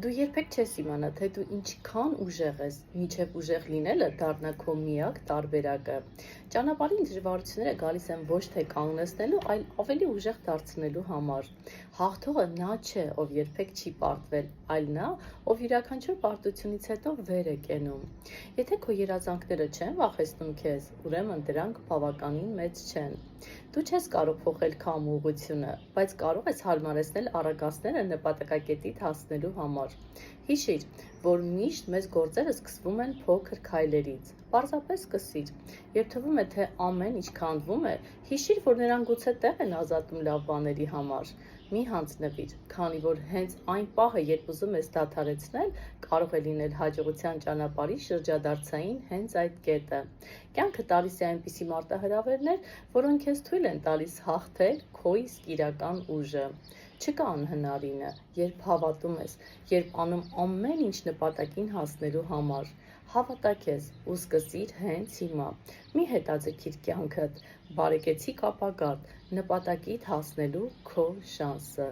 Դու երբեք չես իմանա, թե դու ինչքան ուժեղ ես, մինչև ուժեղ լինելը դառնա քո միակ տարբերակը։ Ճանապարհին դժվարությունները գալիս են ոչ թե կանգնեցնելու, այլ ավելի ուժեղ դարձնելու համար։ Հաղթողը նա չէ, ով երբեք չի պարտվել, այլ նա, ով յուրաքանչյուր պարտությունից հետո վեր է կենում։ Եթե քո երազանքները չեն վախեցնում քեզ, ուրեմն դրանք բավականին մեծ չեն։ Դու չես կարող փոխել քամու ուղղությունը, բայց կարող ես հարմարեցնել առագաստները նպատակակետիդ հասնելու համար։ Հիշիր, որ միշտ մեծ գործերը սկսվում են փոքր քայլերից։ Պարզապես սկսիր։ Երբ թվում է, թե ամեն ինչ քանդվում է, հիշիր, որ նրանք գուցե տեղ են ազատում լավ բաների համար։ Մի հանձնվիր, քանի որ հենց այն պահը, երբ ուզում ես դադարեցնել, կարող է լինել հաջողության ճանապարհի շրջադարձային հենց այդ կետը։ Կյանքը տալիս է այնպիսի մարտահրավերներ, որոնք քեզ թույլ են տալիս հաղթել քո իսկ իրական ուժը։ Չկա անհնարինը, երբ հավատում ես, երբ անում ամեն ինչ նպատակին հասնելու համար։ Հավատա քեզ ու սկսիր հենց հիմա։ Մի հետաձգիր կյանքդ, բարեկեցիկ ապագադ, նպատակիդ հասնելու քո շանսը։